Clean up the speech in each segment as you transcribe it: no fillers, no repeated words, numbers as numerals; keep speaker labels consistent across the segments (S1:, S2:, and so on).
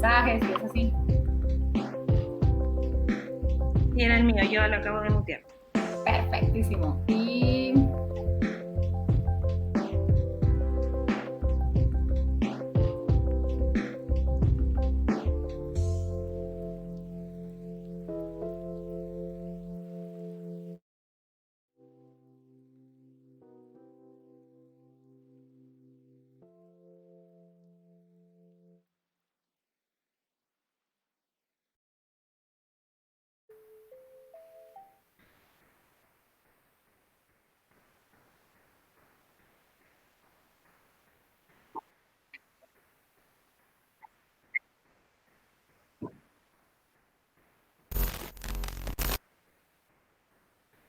S1: mensajes y es así.
S2: Y era el mío, yo lo acabo de mutear.
S1: Perfectísimo. Y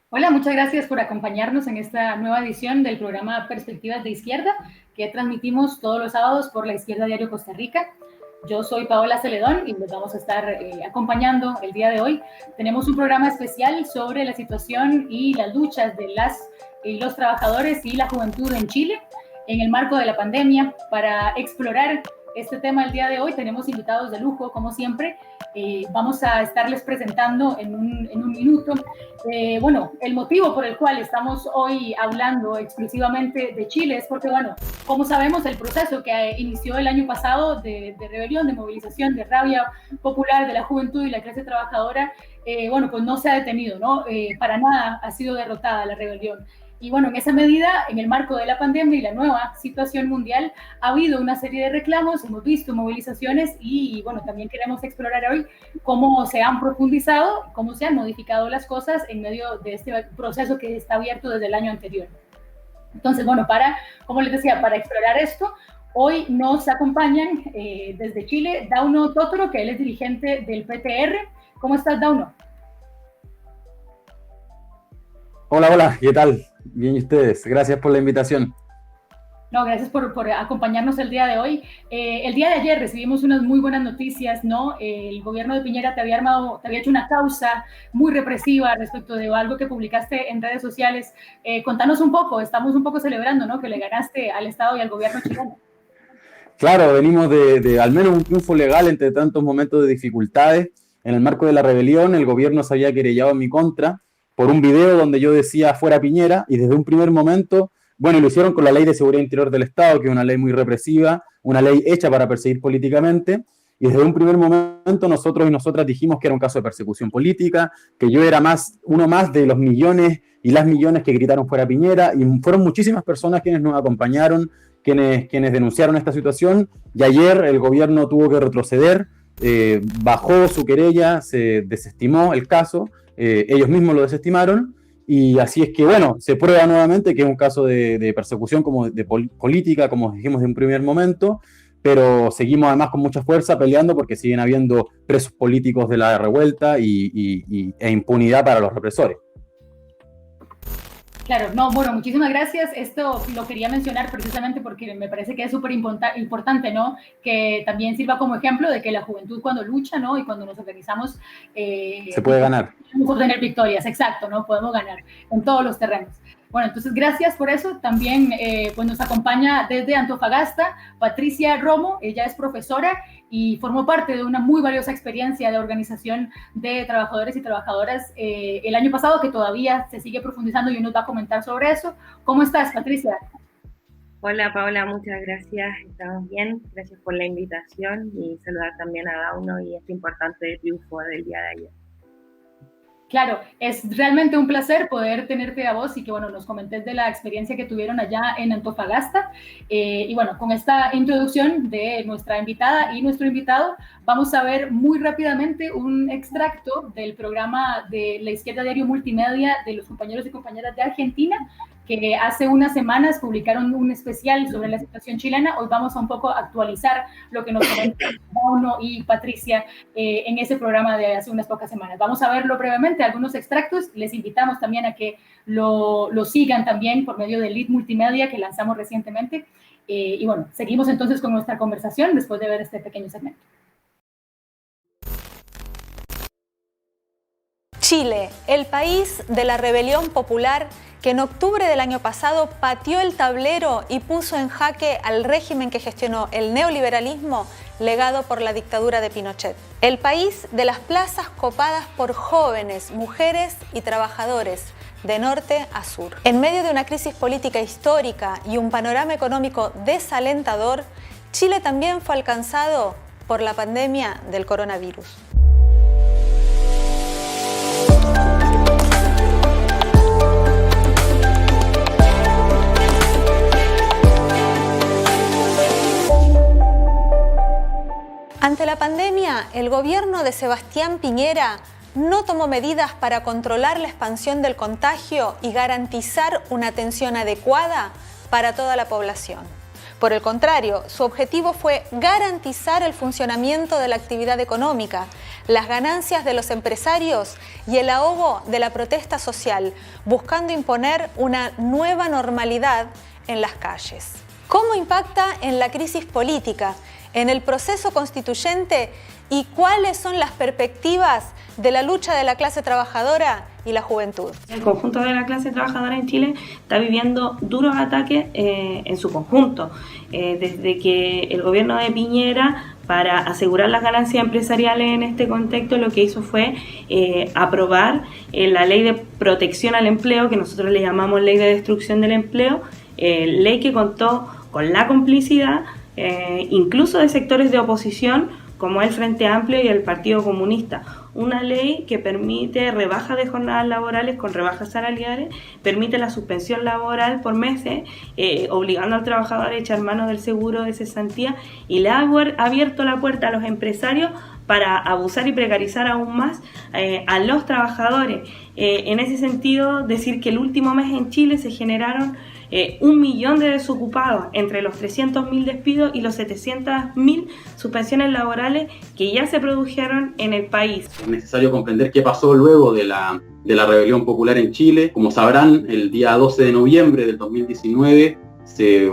S1: hola, muchas gracias por acompañarnos en esta nueva edición del programa Perspectivas de Izquierda, que transmitimos todos los sábados por La Izquierda Diario Costa Rica. Yo soy Paola Celedón y les vamos a estar acompañando el día de hoy. Tenemos un programa especial sobre la situación y las luchas de las y los trabajadores y la juventud en Chile en el marco de la pandemia. Para explorar este tema el día de hoy tenemos invitados de lujo, como siempre. Vamos a estarles presentando en un minuto. Bueno, el motivo por el cual estamos hoy hablando exclusivamente de Chile es porque, bueno, como sabemos, el proceso que inició el año pasado de rebelión, de movilización, de rabia popular de la juventud y la clase trabajadora, bueno, pues no se ha detenido, ¿no? Para nada ha sido derrotada la rebelión. Y bueno, en esa medida, en el marco de la pandemia y la nueva situación mundial, ha habido una serie de reclamos, hemos visto movilizaciones y bueno, también queremos explorar hoy cómo se han profundizado, cómo se han modificado las cosas en medio de este proceso que está abierto desde el año anterior. Entonces, bueno, como les decía, para explorar esto, hoy nos acompañan desde Chile Dauno Totoro, que él es dirigente del PTR. ¿Cómo estás, Dauno?
S3: Hola, hola, ¿qué tal? Bien, ¿y ustedes? Gracias por la invitación.
S1: No, gracias por acompañarnos el día de hoy. El día de ayer recibimos unas muy buenas noticias, ¿no? El gobierno de Piñera te había hecho una causa muy represiva respecto de algo que publicaste en redes sociales. Contanos un poco, estamos un poco celebrando, ¿no? Que le ganaste al Estado y al gobierno chileno.
S3: Claro, venimos de al menos un triunfo legal entre tantos momentos de dificultades. En el marco de la rebelión, el gobierno se había querellado en mi contra por un video donde yo decía fuera Piñera, y desde un primer momento, bueno, lo hicieron con la Ley de Seguridad Interior del Estado, que es una ley muy represiva, una ley hecha para perseguir políticamente, y desde un primer momento nosotros y nosotras dijimos que era un caso de persecución política, que yo era uno más de los millones y las millones que gritaron fuera Piñera, y fueron muchísimas personas quienes nos acompañaron, quienes denunciaron esta situación, y ayer el gobierno tuvo que retroceder, bajó su querella, se desestimó el caso, ellos mismos lo desestimaron, y así es que, bueno, se prueba nuevamente que es un caso de persecución como de política, como dijimos de un primer momento, pero seguimos además con mucha fuerza peleando porque siguen habiendo presos políticos de la revuelta e impunidad para los represores.
S1: Claro, no, bueno, muchísimas gracias. Esto lo quería mencionar precisamente porque me parece que es súper importante, ¿no? Que también sirva como ejemplo de que la juventud cuando lucha, ¿no? Y cuando nos organizamos...
S3: se puede ganar.
S1: Podemos obtener victorias, exacto, ¿no? Podemos ganar en todos los terrenos. Bueno, entonces gracias por eso. También pues nos acompaña desde Antofagasta Patricia Romo. Ella es profesora y formó parte de una muy valiosa experiencia de organización de trabajadores y trabajadoras el año pasado, que todavía se sigue profundizando y nos va a comentar sobre eso. ¿Cómo estás, Patricia?
S2: Hola, Paola, muchas gracias. Estamos bien. Gracias por la invitación y saludar también a Dauno y este importante triunfo del día de ayer.
S1: Claro, es realmente un placer poder tenerte a vos y que, bueno, nos comentes de la experiencia que tuvieron allá en Antofagasta. Y bueno, con esta introducción de nuestra invitada y nuestro invitado, vamos a ver muy rápidamente un extracto del programa de La Izquierda Diario Multimedia de los compañeros y compañeras de Argentina, que hace unas semanas publicaron un especial sobre la situación chilena. Hoy vamos a un poco actualizar lo que nos comentan Dauno y Patricia en ese programa de hace unas pocas semanas. Vamos a verlo brevemente, algunos extractos. Les invitamos también a que lo sigan también por medio de Lead Multimedia que lanzamos recientemente. Y bueno, seguimos entonces con nuestra conversación después de ver este pequeño segmento.
S4: Chile, el país de la rebelión popular que en octubre del año pasado pateó el tablero y puso en jaque al régimen que gestionó el neoliberalismo, legado por la dictadura de Pinochet. El país de las plazas copadas por jóvenes, mujeres y trabajadores, de norte a sur. En medio de una crisis política histórica y un panorama económico desalentador, Chile también fue alcanzado por la pandemia del coronavirus. Ante la pandemia, el gobierno de Sebastián Piñera no tomó medidas para controlar la expansión del contagio y garantizar una atención adecuada para toda la población. Por el contrario, su objetivo fue garantizar el funcionamiento de la actividad económica, las ganancias de los empresarios y el ahogo de la protesta social, buscando imponer una nueva normalidad en las calles. ¿Cómo impacta en la crisis política, en el proceso constituyente y cuáles son las perspectivas de la lucha de la clase trabajadora y la juventud?
S2: El conjunto de la clase trabajadora en Chile está viviendo duros ataques en su conjunto. Desde que el gobierno de Piñera, para asegurar las ganancias empresariales en este contexto, lo que hizo fue aprobar la ley de protección al empleo, que nosotros le llamamos ley de destrucción del empleo, ley que contó con la complicidad incluso de sectores de oposición como el Frente Amplio y el Partido Comunista. Una ley que permite rebaja de jornadas laborales con rebajas salariales, permite la suspensión laboral por meses, obligando al trabajador a echar mano del seguro de cesantía, y le ha abierto la puerta a los empresarios para abusar y precarizar aún más a los trabajadores. En ese sentido, decir que el último mes en Chile se generaron 1 millón de desocupados, entre los 300.000 despidos y los 700.000 suspensiones laborales que ya se produjeron en el país.
S3: Es necesario comprender qué pasó luego de la rebelión popular en Chile. Como sabrán, el día 12 de noviembre del 2019 se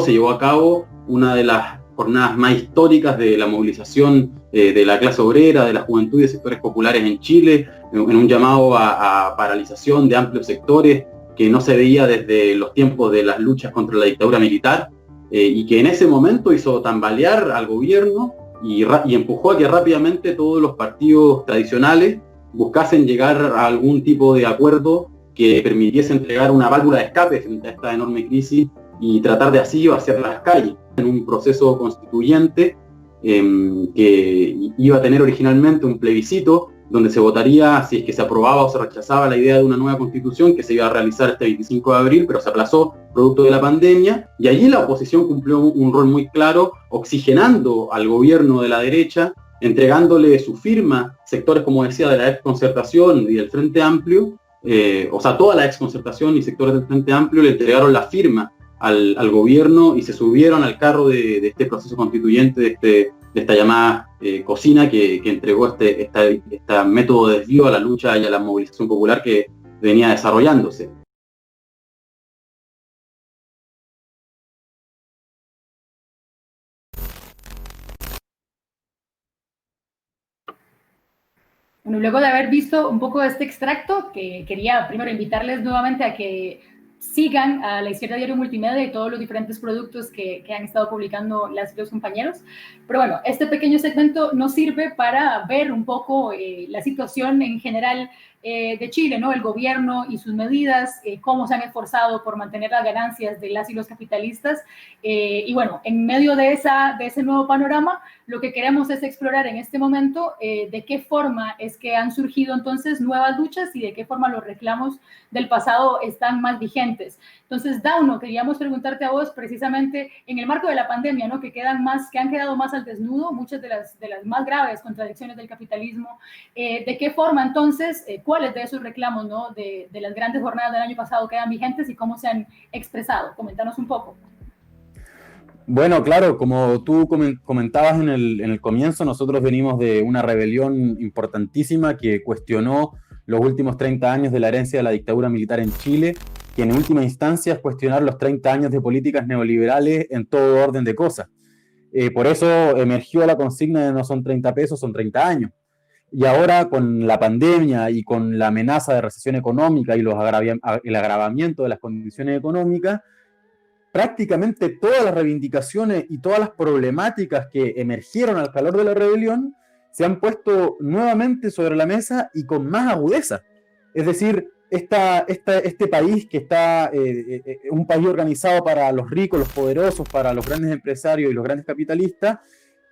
S3: llevó a cabo una de las jornadas más históricas de la movilización de la clase obrera, de la juventud y de sectores populares en Chile, en un llamado a paralización de amplios sectores que no se veía desde los tiempos de las luchas contra la dictadura militar, y que en ese momento hizo tambalear al gobierno y empujó a que rápidamente todos los partidos tradicionales buscasen llegar a algún tipo de acuerdo que permitiese entregar una válvula de escape frente a esta enorme crisis y tratar de así vaciar las calles en un proceso constituyente que iba a tener originalmente un plebiscito donde se votaría si es que se aprobaba o se rechazaba la idea de una nueva constitución que se iba a realizar este 25 de abril, pero se aplazó producto de la pandemia, y allí la oposición cumplió un rol muy claro, oxigenando al gobierno de la derecha, entregándole su firma, sectores, como decía, de la exconcertación y del Frente Amplio, toda la exconcertación y sectores del Frente Amplio le entregaron la firma al gobierno y se subieron al carro de este proceso constituyente, de esta llamada cocina que entregó este método de desvío a la lucha y a la movilización popular que venía desarrollándose.
S1: Bueno, luego de haber visto un poco de este extracto, que quería primero invitarles nuevamente a que sigan a La Izquierda Diario Multimedia y todos los diferentes productos que han estado publicando los compañeros. Pero bueno, este pequeño segmento nos sirve para ver un poco la situación en general de Chile, ¿no? El gobierno y sus medidas, cómo se han esforzado por mantener las ganancias de las y los capitalistas. Y bueno, en medio de ese nuevo panorama, lo que queremos es explorar en este momento de qué forma es que han surgido entonces nuevas luchas y de qué forma los reclamos del pasado están más vigentes. Entonces, Dauno, queríamos preguntarte a vos precisamente en el marco de la pandemia, ¿no? que han quedado más al desnudo, muchas de las más graves contradicciones del capitalismo. ¿De qué forma entonces, cuáles de esos reclamos, ¿no? de las grandes jornadas del año pasado quedan vigentes y cómo se han expresado? Coméntanos un poco.
S3: Bueno, claro, como tú comentabas en el comienzo, nosotros venimos de una rebelión importantísima que cuestionó los últimos 30 años de la herencia de la dictadura militar en Chile, que en última instancia es cuestionar los 30 años de políticas neoliberales en todo orden de cosas. Por eso emergió la consigna de no son 30 pesos, son 30 años. Y ahora con la pandemia y con la amenaza de recesión económica y el agravamiento de las condiciones económicas, prácticamente todas las reivindicaciones y todas las problemáticas que emergieron al calor de la rebelión se han puesto nuevamente sobre la mesa y con más agudeza. Es decir, este país que está, un país organizado para los ricos, los poderosos, para los grandes empresarios y los grandes capitalistas,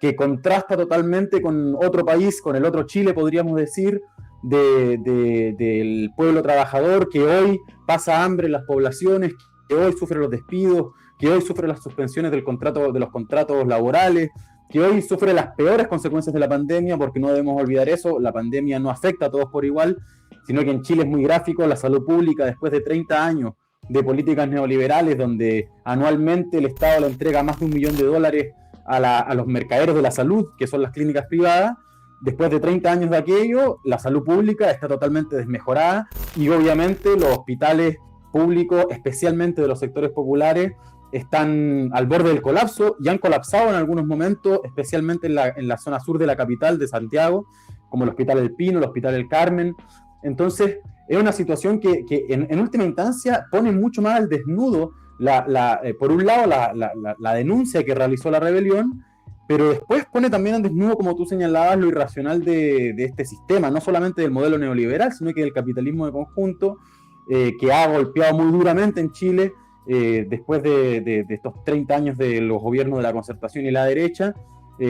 S3: que contrasta totalmente con otro país, con el otro Chile, podríamos decir, del pueblo trabajador que hoy pasa hambre en las poblaciones, que hoy sufre los despidos, que hoy sufre las suspensiones de los contratos laborales, que hoy sufre las peores consecuencias de la pandemia, porque no debemos olvidar eso, la pandemia no afecta a todos por igual, sino que en Chile es muy gráfico, la salud pública, después de 30 años de políticas neoliberales, donde anualmente el Estado le entrega más de $1 millón a los mercaderes de la salud, que son las clínicas privadas. Después de 30 años de aquello, la salud pública está totalmente desmejorada y obviamente los hospitales públicos, especialmente de los sectores populares, están al borde del colapso y han colapsado en algunos momentos, especialmente en la zona sur de la capital de Santiago, como el Hospital El Pino, el Hospital El Carmen. Entonces, es una situación que en última instancia pone mucho más al desnudo, por un lado, la denuncia que realizó la rebelión, pero después pone también al desnudo, como tú señalabas, lo irracional de este sistema, no solamente del modelo neoliberal, sino que del capitalismo de conjunto, que ha golpeado muy duramente en Chile, después de estos 30 años de los gobiernos de la concertación y la derecha,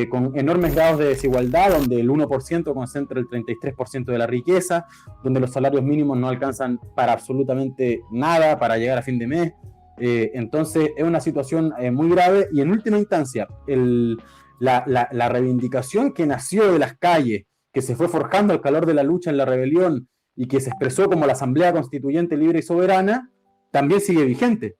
S3: con enormes grados de desigualdad, donde el 1% concentra el 33% de la riqueza, donde los salarios mínimos no alcanzan para absolutamente nada para llegar a fin de mes. Entonces es una situación muy grave y en última instancia la reivindicación que nació de las calles, que se fue forjando al calor de la lucha en la rebelión y que se expresó como la Asamblea Constituyente Libre y Soberana, también sigue vigente.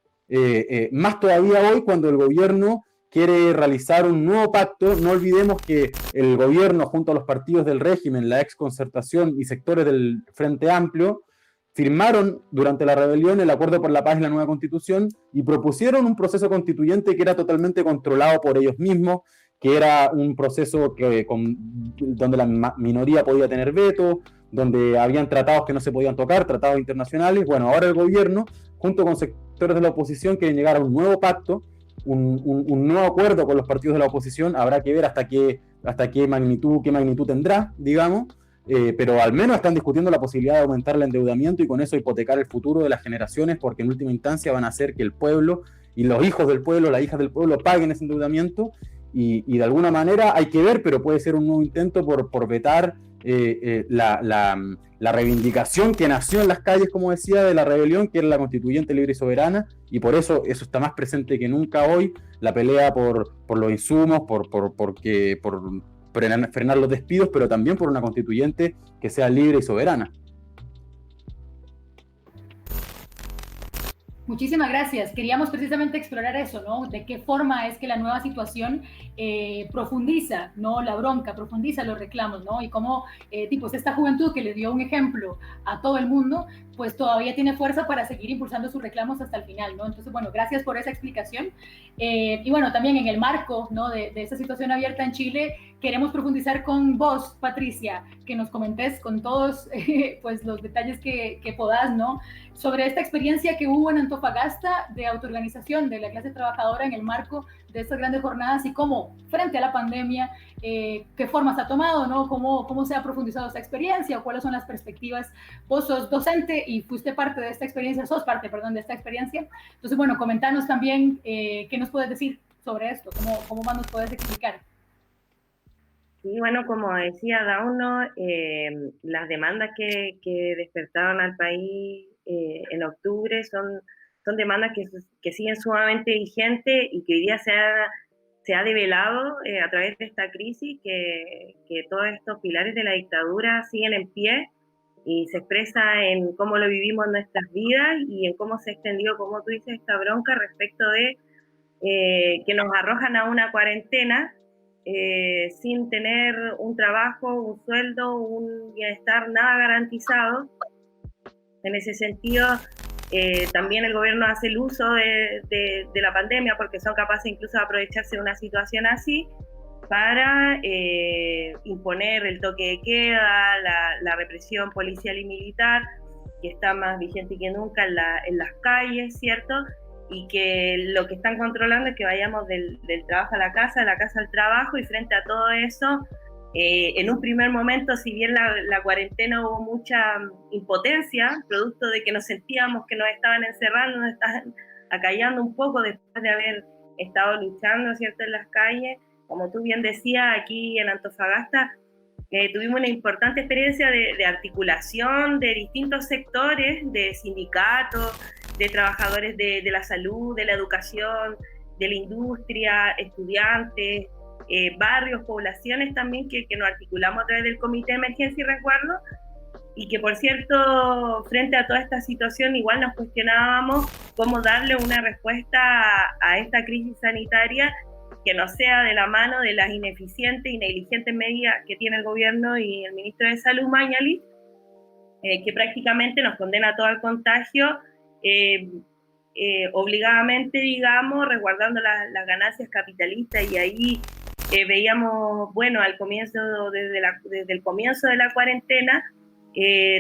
S3: Más todavía hoy cuando el gobierno quiere realizar un nuevo pacto. No olvidemos que el gobierno, junto a los partidos del régimen, la exconcertación y sectores del Frente Amplio, firmaron durante la rebelión el Acuerdo por la Paz y la nueva Constitución y propusieron un proceso constituyente que era totalmente controlado por ellos mismos, que era un proceso donde la minoría podía tener veto, donde habían tratados que no se podían tocar, tratados internacionales. Bueno, ahora el gobierno, junto con sectores de la oposición, quieren llegar a un nuevo pacto, un nuevo acuerdo con los partidos de la oposición. Habrá que ver hasta qué magnitud tendrá, digamos, pero al menos están discutiendo la posibilidad de aumentar el endeudamiento y con eso hipotecar el futuro de las generaciones, porque en última instancia van a hacer que el pueblo y los hijos del pueblo, las hijas del pueblo paguen ese endeudamiento y de alguna manera hay que ver, pero puede ser un nuevo intento por vetar la reivindicación que nació en las calles, como decía, de la rebelión, que era la constituyente libre y soberana, y por eso está más presente que nunca hoy, la pelea por los insumos, por frenar los despidos, pero también por una constituyente que sea libre y soberana.
S1: Muchísimas gracias. Queríamos precisamente explorar eso, ¿no? De qué forma es que la nueva situación profundiza, ¿no? La bronca, profundiza los reclamos, ¿no? Y cómo, pues esta juventud que le dio un ejemplo a todo el mundo, pues todavía tiene fuerza para seguir impulsando sus reclamos hasta el final, ¿no? Entonces, bueno, gracias por esa explicación. Y bueno, también en el marco, ¿no? de esta situación abierta en Chile, queremos profundizar con vos, Patricia, que nos comentes con todos pues los detalles que podás, ¿no? Sobre esta experiencia que hubo en Antofagasta de autoorganización de la clase trabajadora en el marco de estas grandes jornadas y cómo, frente a la pandemia, qué formas ha tomado, ¿no? Cómo se ha profundizado esta experiencia o cuáles son las perspectivas. Vos sos docente y fuiste parte de esta experiencia, sos parte, perdón, de esta experiencia. Entonces, bueno, comentanos también qué nos puedes decir sobre esto, cómo más nos puedes explicar.
S2: Sí, bueno, como decía Dauno, las demandas que despertaron al país en octubre son demandas que siguen sumamente vigentes y que hoy día se ha develado a través de esta crisis que todos estos pilares de la dictadura siguen en pie y se expresa en cómo lo vivimos en nuestras vidas y en cómo se ha extendido, como tú dices, esta bronca respecto de que nos arrojan a una cuarentena sin tener un trabajo, un sueldo, un bienestar, nada garantizado. En ese sentido, también el gobierno hace el uso de la pandemia porque son capaces incluso de aprovecharse de una situación así para imponer el toque de queda, la represión policial y militar, que está más vigente que nunca en las calles, ¿cierto? y que lo que están controlando es que vayamos del trabajo a la casa, de la casa al trabajo, y frente a todo eso, en un primer momento, si bien la cuarentena hubo mucha impotencia, producto de que nos sentíamos que nos estaban encerrando, nos estaban acallando un poco después de haber estado luchando, ¿cierto?, en las calles. Como tú bien decías, aquí en Antofagasta tuvimos una importante experiencia de articulación de distintos sectores, de sindicatos, de trabajadores de la salud, de la educación, de la industria, estudiantes, barrios, poblaciones también, que nos articulamos a través del Comité de Emergencia y Resguardo, y que, por cierto, frente a toda esta situación igual nos cuestionábamos cómo darle una respuesta a esta crisis sanitaria que no sea de la mano de las ineficientes y negligentes medidas que tiene el gobierno y el ministro de Salud, Mañalich, que prácticamente nos condena a todo el contagio, obligadamente, digamos, resguardando las ganancias capitalistas. Y ahí veíamos, bueno, al comienzo, desde el comienzo de la cuarentena,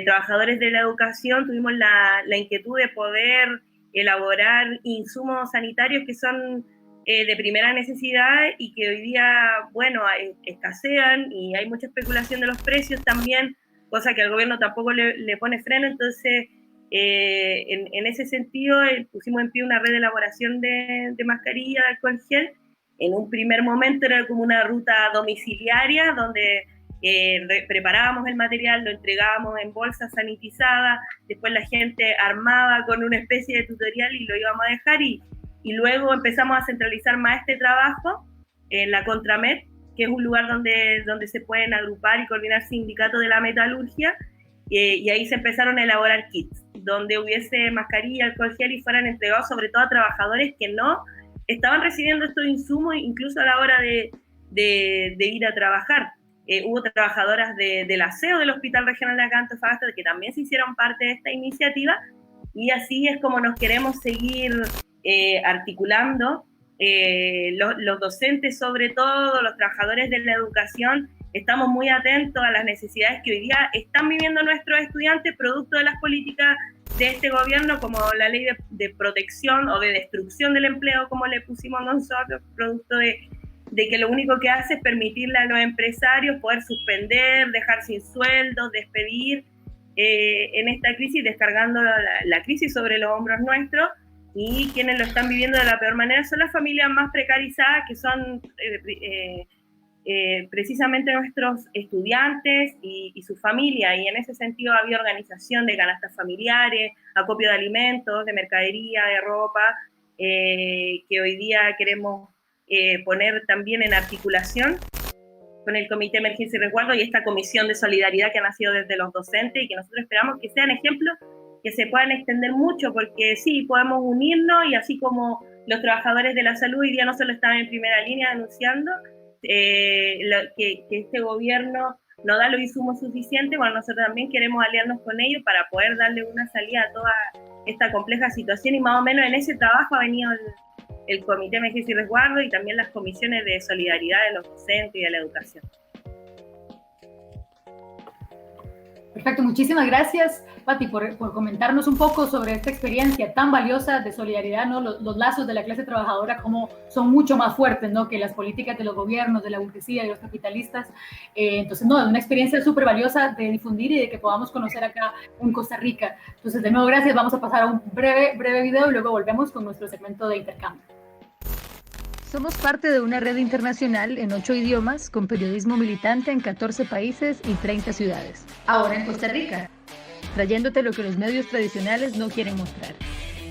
S2: trabajadores de la educación tuvimos la inquietud de poder elaborar insumos sanitarios que son de primera necesidad y que hoy día, bueno, escasean, y hay mucha especulación de los precios también, cosa que al gobierno tampoco le pone freno. Entonces, en ese sentido, pusimos en pie una red de elaboración de mascarilla, de alcohol gel. En un primer momento era como una ruta domiciliaria donde preparábamos el material, lo entregábamos en bolsas sanitizadas, después la gente armaba con una especie de tutorial y lo íbamos a dejar, y luego empezamos a centralizar más este trabajo en la Contramet, que es un lugar donde se pueden agrupar y coordinar sindicatos de la metalurgia, y ahí se empezaron a elaborar kits, donde hubiese mascarilla, alcohol gel, y fueran entregados sobre todo a trabajadores que no estaban recibiendo estos insumos incluso a la hora de ir a trabajar. Hubo trabajadoras del aseo del Hospital Regional de acá Antofagasta que también se hicieron parte de esta iniciativa, y así es como nos queremos seguir articulando. Los docentes, sobre todo, los trabajadores de la educación, estamos muy atentos a las necesidades que hoy día están viviendo nuestros estudiantes, producto de las políticas de este gobierno, como la ley de protección o de destrucción del empleo, como le pusimos nosotros, producto de que lo único que hace es permitirle a los empresarios poder suspender, dejar sin sueldos, despedir en esta crisis, descargando la crisis sobre los hombros nuestros. Y quienes lo están viviendo de la peor manera son las familias más precarizadas, que son precisamente nuestros estudiantes y su familia. Y en ese sentido había organización de canastas familiares, acopio de alimentos, de mercadería, de ropa, que hoy día queremos poner también en articulación con el Comité de Emergencia y Resguardo y esta comisión de solidaridad que ha nacido desde los docentes, y que nosotros esperamos que sean ejemplos que se puedan extender mucho, porque sí, podemos unirnos, y así como los trabajadores de la salud hoy día no solo están en primera línea denunciando que este gobierno no da los insumos suficientes, bueno, nosotros también queremos aliarnos con ellos para poder darle una salida a toda esta compleja situación, y más o menos en ese trabajo ha venido el Comité de Emergencia y Resguardo, y también las comisiones de solidaridad de los docentes y de la educación.
S1: Perfecto, muchísimas gracias, Pati, por comentarnos un poco sobre esta experiencia tan valiosa de solidaridad, ¿no? Los lazos de la clase trabajadora como son mucho más fuertes, ¿no?, que las políticas de los gobiernos, de la burguesía y de los capitalistas. Entonces, no, es una experiencia súper valiosa de difundir y de que podamos conocer acá en Costa Rica. Entonces, de nuevo, gracias. Vamos a pasar a un breve video y luego volvemos con nuestro segmento de intercambio.
S5: Somos parte de una red internacional en 8 idiomas, con periodismo militante en 14 países y 30 ciudades.
S1: Ahora en Costa Rica,
S5: trayéndote lo que los medios tradicionales no quieren mostrar.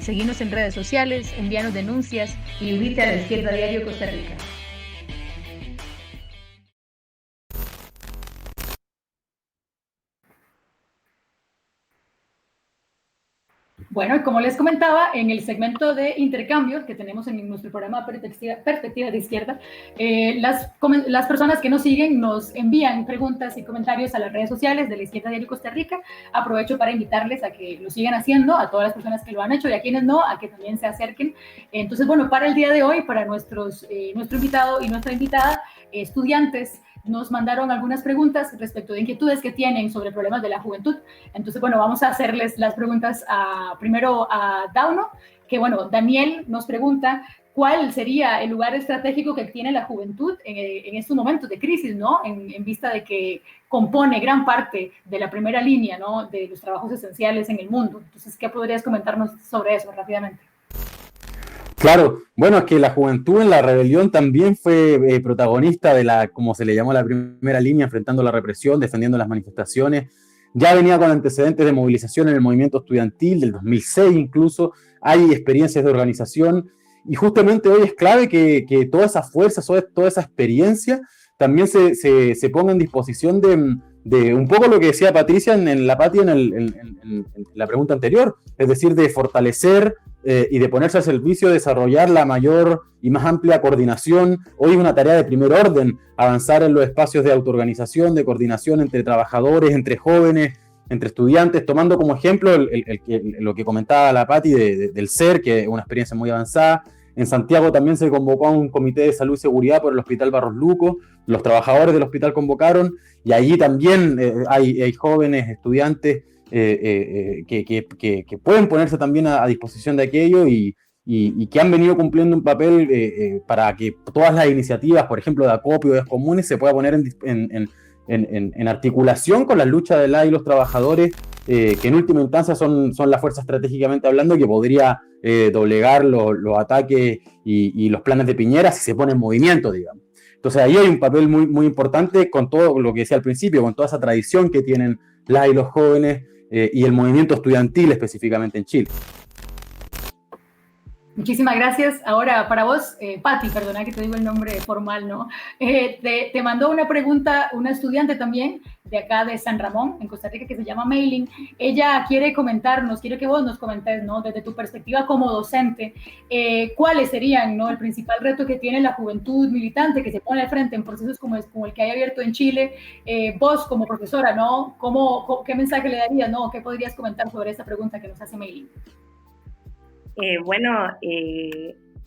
S5: Seguinos en redes sociales, envíanos denuncias y unite a la Izquierda Diario Costa Rica.
S1: Bueno, como les comentaba, en el segmento de intercambio que tenemos en nuestro programa Perspectiva de Izquierda, las personas que nos siguen nos envían preguntas y comentarios a las redes sociales de la Izquierda Diario Costa Rica. Aprovecho para invitarles a que lo sigan haciendo, a todas las personas que lo han hecho, y a quienes no, a que también se acerquen. Entonces, bueno, para el día de hoy, para nuestro invitado y nuestra invitada, estudiantes nos mandaron algunas preguntas respecto de inquietudes que tienen sobre problemas de la juventud. Entonces, bueno, vamos a hacerles las preguntas primero a Dauno, que bueno, Daniel nos pregunta cuál sería el lugar estratégico que tiene la juventud en estos momentos de crisis, ¿no? En vista de que compone gran parte de la primera línea, ¿no? De los trabajos esenciales en el mundo. Entonces, ¿qué podrías comentarnos sobre eso rápidamente?
S3: Claro, bueno, es que la juventud en la rebelión también fue protagonista de la, como se le llamó, la primera línea, enfrentando la represión, defendiendo las manifestaciones. Ya venía con antecedentes de movilización en el movimiento estudiantil del 2006 incluso, hay experiencias de organización y justamente hoy es clave que toda esa fuerza, toda esa experiencia también se ponga en disposición de un poco lo que decía Patricia en la Pati en la pregunta anterior, es decir, de fortalecer y de ponerse al servicio de desarrollar la mayor y más amplia coordinación. Hoy es una tarea de primer orden, avanzar en los espacios de autoorganización, de coordinación entre trabajadores, entre jóvenes, entre estudiantes, tomando como ejemplo lo que comentaba la Pati del SER, que es una experiencia muy avanzada. En Santiago también se convocó a un comité de salud y seguridad por el Hospital Barros Luco, los trabajadores del hospital convocaron, y allí también hay jóvenes, estudiantes, que pueden ponerse también a disposición de aquello y que han venido cumpliendo un papel para que todas las iniciativas, por ejemplo, de acopio de comunes, se pueda poner en articulación con las luchas de las y los trabajadores, que en última instancia son la fuerza estratégicamente hablando que podría doblegar los ataques y los planes de Piñera si se pone en movimiento, digamos. Entonces ahí hay un papel muy, muy importante con todo lo que decía al principio, con toda esa tradición que tienen las y los jóvenes y el movimiento estudiantil específicamente en Chile.
S1: Muchísimas gracias. Ahora, para vos, Pati, perdona que te digo el nombre formal, ¿no? Te mandó una pregunta una estudiante también de acá de San Ramón, en Costa Rica, que se llama Mailing. Ella quiere comentarnos, quiere que vos nos comentes, ¿no? Desde tu perspectiva como docente, ¿cuáles serían, ¿no? El principal reto que tiene la juventud militante que se pone al frente en procesos como el que hay abierto en Chile? Vos, como profesora, ¿no? ¿Qué mensaje le darías, ¿no? ¿Qué podrías comentar sobre esta pregunta que nos hace Mailing?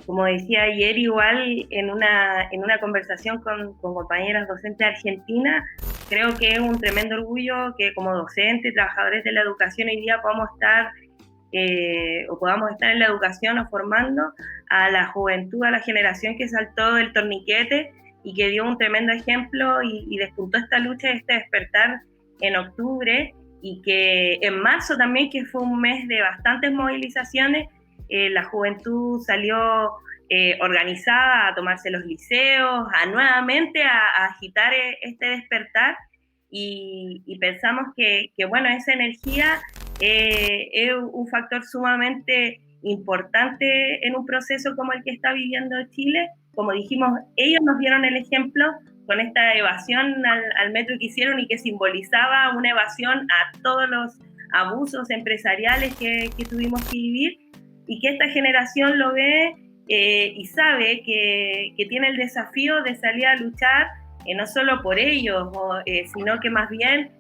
S2: Como decía ayer, igual en una conversación con compañeras docentes argentinas, creo que es un tremendo orgullo que como docentes, trabajadores de la educación hoy día podamos estar en la educación o formando a la juventud, a la generación que saltó del torniquete y que dio un tremendo ejemplo y despuntó esta lucha, este despertar en octubre, y que en marzo también, que fue un mes de bastantes movilizaciones, la juventud salió organizada a tomarse los liceos, nuevamente a agitar este despertar, y pensamos que bueno, esa energía es un factor sumamente importante en un proceso como el que está viviendo Chile. Como dijimos, ellos nos dieron el ejemplo con esta evasión al metro que hicieron y que simbolizaba una evasión a todos los abusos empresariales que tuvimos que vivir, y que esta generación lo ve y sabe que tiene el desafío de salir a luchar, no solo por ellos, sino que más bien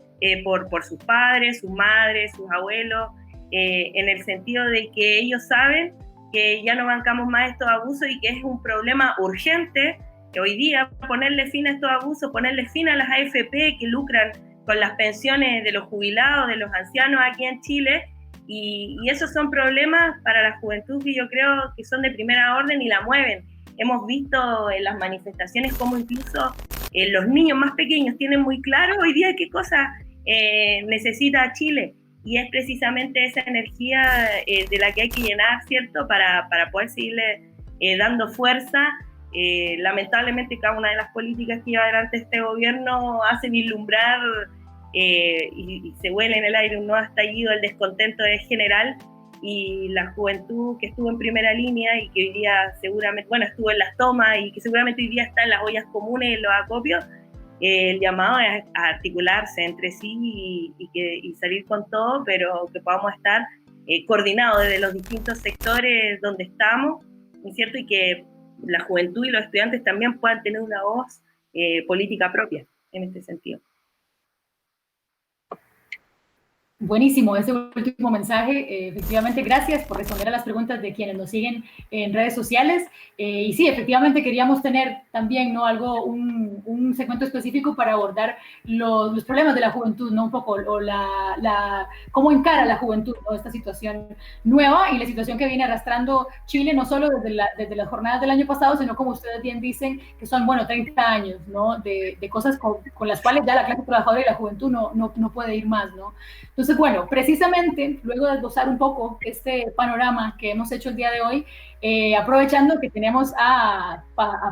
S2: por sus padres, sus madres, sus abuelos, en el sentido de que ellos saben que ya no bancamos más estos abusos y que es un problema urgente que hoy día ponerle fin a estos abusos, ponerle fin a las AFP que lucran con las pensiones de los jubilados, de los ancianos aquí en Chile. Y esos son problemas para la juventud que yo creo que son de primera orden y la mueven. Hemos visto en las manifestaciones cómo incluso los niños más pequeños tienen muy claro hoy día qué cosa necesita Chile, y es precisamente esa energía de la que hay que llenar, ¿cierto?, para poder seguirle dando fuerza. Lamentablemente cada una de las políticas que lleva adelante este gobierno hace vislumbrar y se huele en el aire un nuevo estallido, el descontento es general, y la juventud que estuvo en primera línea y que hoy día seguramente, bueno, estuvo en las tomas y que seguramente hoy día está en las ollas comunes, en los acopios, el llamado es a articularse entre sí y salir con todo, pero que podamos estar coordinados desde los distintos sectores donde estamos, ¿no es cierto? Y que la juventud y los estudiantes también puedan tener una voz política propia en este sentido.
S1: Buenísimo, ese último mensaje. Efectivamente, gracias por responder a las preguntas de quienes nos siguen en redes sociales. Y sí, efectivamente queríamos tener también, ¿no?, un segmento específico para abordar los problemas de la juventud, ¿no? Un poco, o cómo encara la juventud, ¿no?, esta situación nueva y la situación que viene arrastrando Chile, no solo desde las jornadas del año pasado, sino, como ustedes bien dicen, que son, bueno, 30 años, ¿no?, de cosas con las cuales ya la clase trabajadora y la juventud no puede ir más, ¿no? Entonces, bueno, precisamente luego de esbozar un poco este panorama que hemos hecho el día de hoy, aprovechando que tenemos a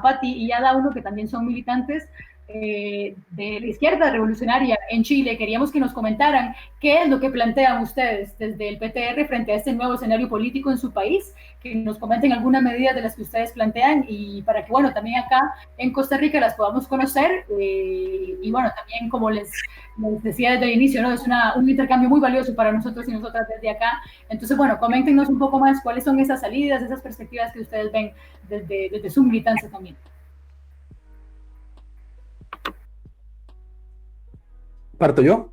S1: Patti y a Dauno, que también son militantes de la izquierda revolucionaria en Chile, queríamos que nos comentaran qué es lo que plantean ustedes desde el PTR frente a este nuevo escenario político en su país, que nos comenten algunas medidas de las que ustedes plantean y para que, bueno, también acá en Costa Rica las podamos conocer y, bueno, también como les decía desde el inicio, ¿no?, es un intercambio muy valioso para nosotros y nosotras desde acá. Entonces, bueno, coméntenos un poco más cuáles son esas salidas, esas perspectivas que ustedes ven desde su militancia también.
S3: ¿Parto yo?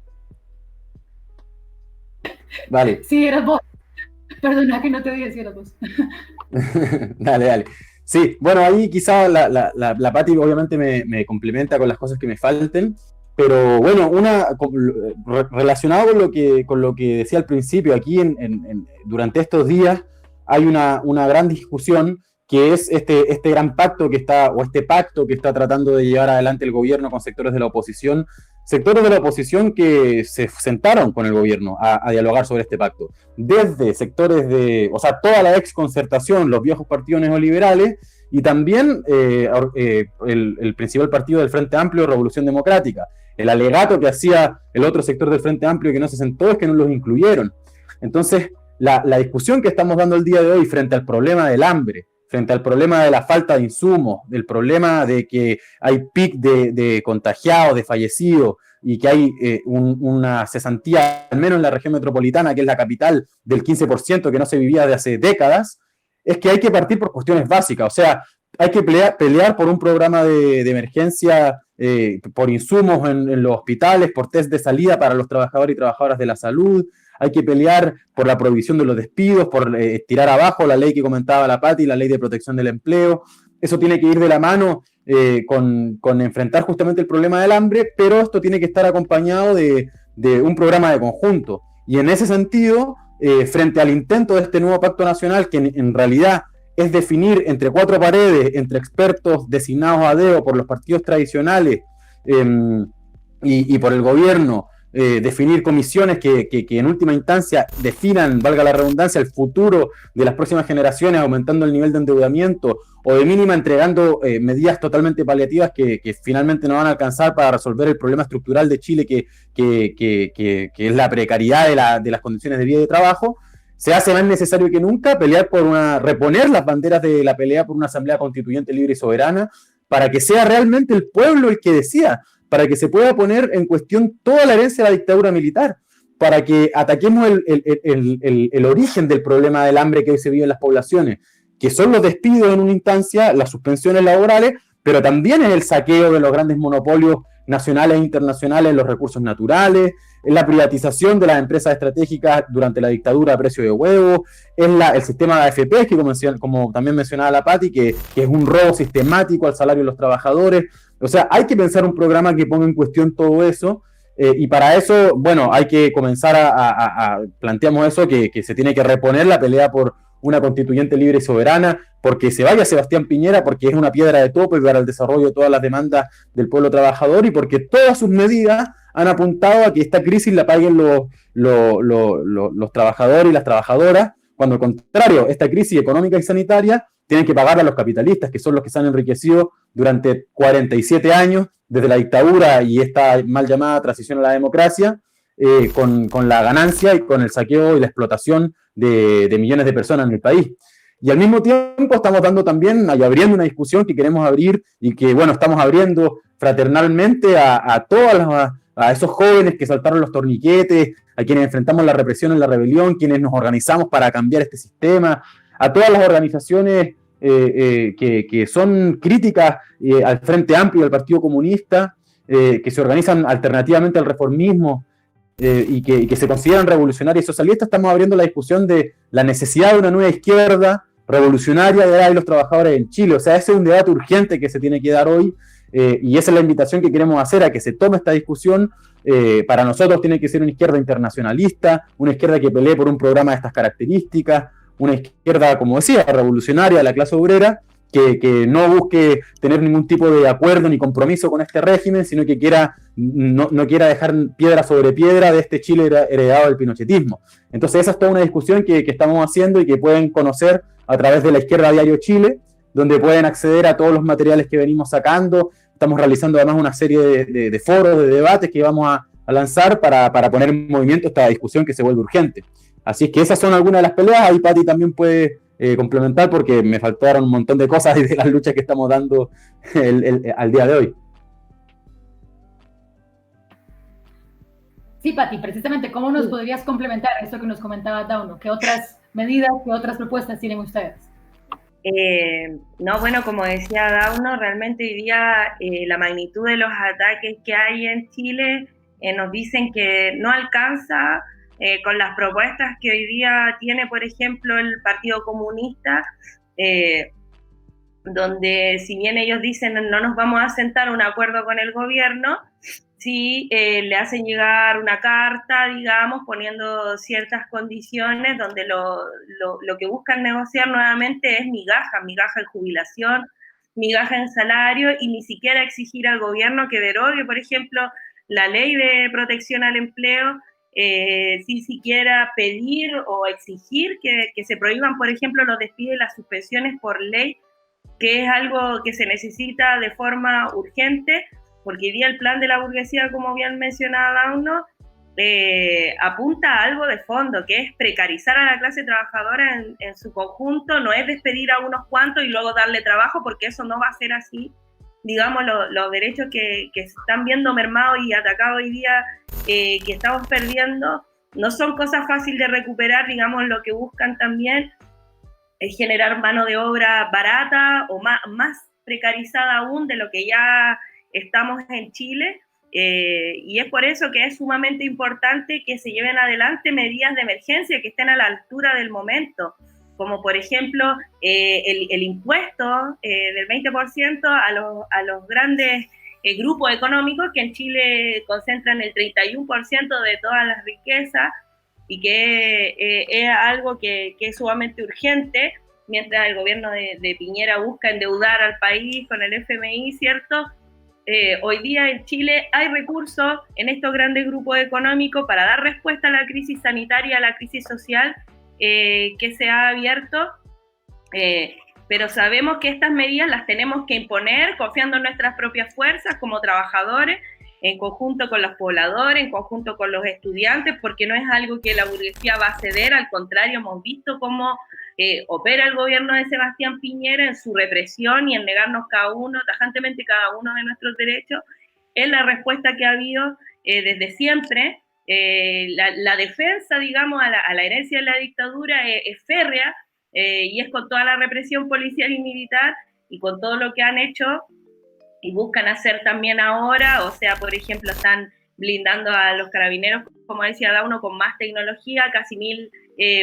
S3: Vale.
S1: Sí, eras vos. Perdona que no te dije si eras vos.
S3: Dale. Sí, bueno, ahí quizá la Patti obviamente me complementa con las cosas que me falten, pero bueno, relacionado con lo que decía al principio, aquí durante estos días hay una gran discusión que es este gran pacto este pacto que está tratando de llevar adelante el gobierno con sectores de la oposición que se sentaron con el gobierno a dialogar sobre este pacto, desde sectores o sea, toda la ex concertación, los viejos partidos neoliberales, y también el principal partido del Frente Amplio, Revolución Democrática. El alegato que hacía el otro sector del Frente Amplio que no se sentó es que no los incluyeron. Entonces, la discusión que estamos dando el día de hoy frente al problema del hambre, frente al problema de la falta de insumos, del problema de que hay pic de contagiados, de fallecidos, y que hay una cesantía, al menos en la región metropolitana, que es la capital, del 15% que no se vivía de hace décadas, es que hay que partir por cuestiones básicas. O sea, hay que pelear por un programa de emergencia, por insumos en los hospitales, por test de salida para los trabajadores y trabajadoras de la salud. Hay que pelear por la prohibición de los despidos, por tirar abajo la ley que comentaba la Patti, la ley de protección del empleo. Eso tiene que ir de la mano con enfrentar justamente el problema del hambre, pero esto tiene que estar acompañado de un programa de conjunto. Y en ese sentido, frente al intento de este nuevo pacto nacional, que en realidad es definir entre cuatro paredes, entre expertos designados a dedo por los partidos tradicionales y por el gobierno, definir comisiones que en última instancia definan, valga la redundancia, el futuro de las próximas generaciones, aumentando el nivel de endeudamiento, o de mínima entregando medidas totalmente paliativas que finalmente no van a alcanzar para resolver el problema estructural de Chile, que es la precariedad de las condiciones de vida y de trabajo. Se hace más necesario que nunca reponer las banderas de la pelea por una asamblea constituyente libre y soberana, para que sea realmente el pueblo el que decida, para que se pueda poner en cuestión toda la herencia de la dictadura militar, para que ataquemos el origen del problema del hambre que hoy se vive en las poblaciones, que son los despidos en una instancia, las suspensiones laborales, pero también es el saqueo de los grandes monopolios nacionales e internacionales en los recursos naturales, es la privatización de las empresas estratégicas durante la dictadura a precio de huevo, es el sistema de AFP, que como también mencionaba la Patti, que es un robo sistemático al salario de los trabajadores. O sea, hay que pensar un programa que ponga en cuestión todo eso, y para eso, bueno, hay que comenzar planteamos eso, que se tiene que reponer la pelea por una constituyente libre y soberana, porque se vaya Sebastián Piñera, porque es una piedra de tope para el desarrollo de todas las demandas del pueblo trabajador, y porque todas sus medidas han apuntado a que esta crisis la paguen los trabajadores y las trabajadoras, cuando al contrario, esta crisis económica y sanitaria tienen que pagarla a los capitalistas, que son los que se han enriquecido durante 47 años, desde la dictadura y esta mal llamada transición a la democracia, con la ganancia y con el saqueo y la explotación de millones de personas en el país. Y al mismo tiempo estamos dando también y abriendo una discusión que queremos abrir y que, bueno, estamos abriendo fraternalmente a esos jóvenes que saltaron los torniquetes, a quienes enfrentamos la represión en la rebelión, quienes nos organizamos para cambiar este sistema, a todas las organizaciones que son críticas al Frente Amplio y al Partido Comunista, que se organizan alternativamente al reformismo, y que se consideran revolucionarias y socialistas, estamos abriendo la discusión de la necesidad de una nueva izquierda revolucionaria de los trabajadores en Chile. O sea, ese es un debate urgente que se tiene que dar hoy, y esa es la invitación que queremos hacer a que se tome esta discusión. Para nosotros tiene que ser una izquierda internacionalista, una izquierda que pelee por un programa de estas características, una izquierda, como decía, revolucionaria de la clase obrera, que no busque tener ningún tipo de acuerdo ni compromiso con este régimen, sino que no quiera dejar piedra sobre piedra de este Chile heredado del pinochetismo. Entonces esa es toda una discusión que estamos haciendo y que pueden conocer a través de la Izquierda Diario Chile, donde pueden acceder a todos los materiales que venimos sacando. Estamos realizando además una serie de foros, de debates que vamos a lanzar para poner en movimiento esta discusión que se vuelve urgente. Así es que esas son algunas de las peleas. Ahí Pati también puede complementar, porque me faltaron un montón de cosas de las luchas que estamos dando al día de hoy.
S1: Sí, Pati, precisamente, ¿cómo nos podrías complementar esto que nos comentaba Dauno? ¿Qué otras medidas, qué otras propuestas tienen ustedes?
S2: No, bueno, como decía Dauno, realmente hoy día la magnitud de los ataques que hay en Chile nos dicen que no alcanza con las propuestas que hoy día tiene, por ejemplo, el Partido Comunista, donde si bien ellos dicen no nos vamos a sentar a un acuerdo con el gobierno, sí le hacen llegar una carta, digamos, poniendo ciertas condiciones donde lo que buscan negociar nuevamente es migaja en jubilación, migaja en salario, y ni siquiera exigir al gobierno que derogue, por ejemplo, la ley de protección al empleo, sin siquiera pedir o exigir que se prohíban, por ejemplo, los despidos y las suspensiones por ley, que es algo que se necesita de forma urgente, porque hoy día el plan de la burguesía, como bien mencionaba Dauno, apunta a algo de fondo, que es precarizar a la clase trabajadora en su conjunto, no es despedir a unos cuantos y luego darle trabajo, porque eso no va a ser así. Digamos, los derechos que se están viendo mermados y atacados hoy día, que estamos perdiendo, no son cosas fáciles de recuperar. Digamos, lo que buscan también es generar mano de obra barata o más precarizada aún de lo que ya estamos en Chile, y es por eso que es sumamente importante que se lleven adelante medidas de emergencia que estén a la altura del momento, como por ejemplo el impuesto del 20% a los grandes grupos económicos que en Chile concentran el 31% de todas las riquezas, y que es algo que es sumamente urgente, mientras el gobierno de Piñera busca endeudar al país con el FMI, ¿cierto? Hoy día en Chile hay recursos en estos grandes grupos económicos para dar respuesta a la crisis sanitaria, a la crisis social que se ha abierto, pero sabemos que estas medidas las tenemos que imponer confiando en nuestras propias fuerzas como trabajadores, en conjunto con los pobladores, en conjunto con los estudiantes, porque no es algo que la burguesía va a ceder. Al contrario, hemos visto cómo opera el gobierno de Sebastián Piñera en su represión y en negarnos tajantemente cada uno de nuestros derechos. Es la respuesta que ha habido desde siempre. La defensa, digamos, a la herencia de la dictadura es férrea, y es con toda la represión policial y militar y con todo lo que han hecho y buscan hacer también ahora. O sea, por ejemplo, están blindando a los carabineros, como decía Dauno, con más tecnología, casi 1000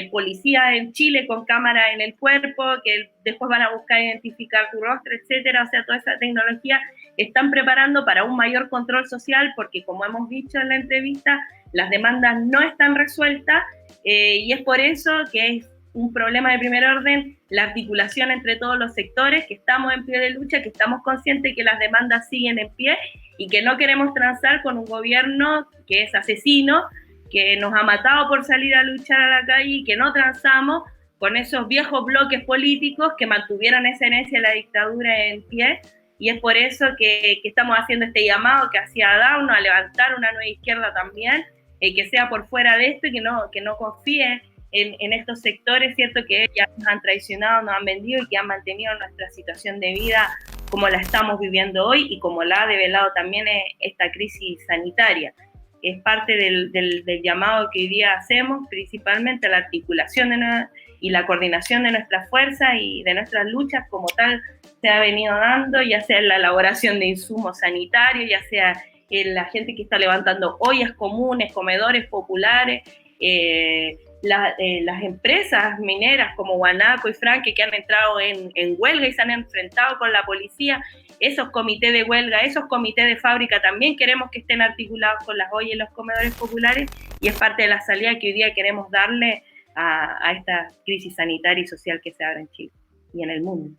S2: policías en Chile con cámara en el cuerpo, que después van a buscar identificar tu rostro, etcétera. O sea, toda esa tecnología están preparando para un mayor control social, porque como hemos dicho en la entrevista, las demandas no están resueltas, y es por eso que es un problema de primer orden la articulación entre todos los sectores, que estamos en pie de lucha, que estamos conscientes que las demandas siguen en pie y que no queremos transar con un gobierno que es asesino, que nos ha matado por salir a luchar a la calle, y que no transamos con esos viejos bloques políticos que mantuvieron esa herencia de la dictadura en pie. Y es por eso que estamos haciendo este llamado que hacía Dauno a levantar una nueva izquierda también, que sea por fuera de esto y que no confíe en estos sectores, ¿cierto?, que ya nos han traicionado, nos han vendido y que han mantenido nuestra situación de vida como la estamos viviendo hoy y como la ha develado también esta crisis sanitaria. Es parte del llamado que hoy día hacemos, principalmente a la articulación y la coordinación de nuestras fuerzas y de nuestras luchas, como tal se ha venido dando, ya sea en la elaboración de insumos sanitarios, ya sea la gente que está levantando ollas comunes, comedores populares, las empresas mineras como Guanaco y Franque que han entrado en huelga y se han enfrentado con la policía, esos comités de huelga, esos comités de fábrica también queremos que estén articulados con las ollas y los comedores populares, y es parte de la salida que hoy día queremos darle a esta crisis sanitaria y social que se abre en Chile y en el mundo.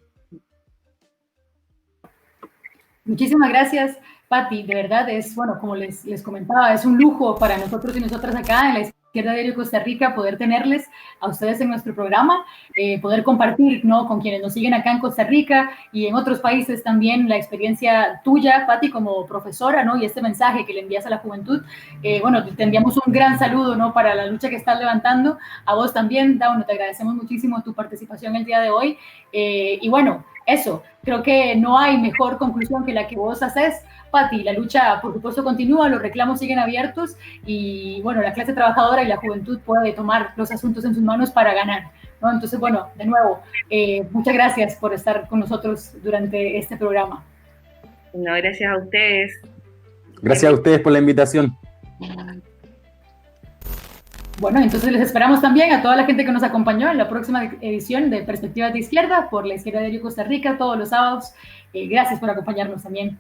S1: Muchísimas gracias, Pati. De verdad es, bueno, como les comentaba, es un lujo para nosotros y nosotras acá en la Izquierda Diario Costa Rica poder tenerles a ustedes en nuestro programa, poder compartir, ¿no?, con quienes nos siguen acá en Costa Rica y en otros países también la experiencia tuya, Pati, como profesora, ¿no?, y este mensaje que le envías a la juventud. Bueno, te enviamos un gran saludo, ¿no?, para la lucha que estás levantando. A vos también, Dauno, te agradecemos muchísimo tu participación el día de hoy. Y bueno, eso, creo que no hay mejor conclusión que la que vos haces, Pati. La lucha, por supuesto, continúa, los reclamos siguen abiertos y, bueno, la clase trabajadora y la juventud puede tomar los asuntos en sus manos para ganar, ¿no? Entonces, bueno, de nuevo, muchas gracias por estar con nosotros durante este programa.
S2: No, gracias a ustedes.
S3: Gracias a ustedes por la invitación.
S1: Bueno, entonces les esperamos también a toda la gente que nos acompañó en la próxima edición de Perspectivas de Izquierda por la Izquierda Diario Costa Rica todos los sábados. Gracias por acompañarnos también.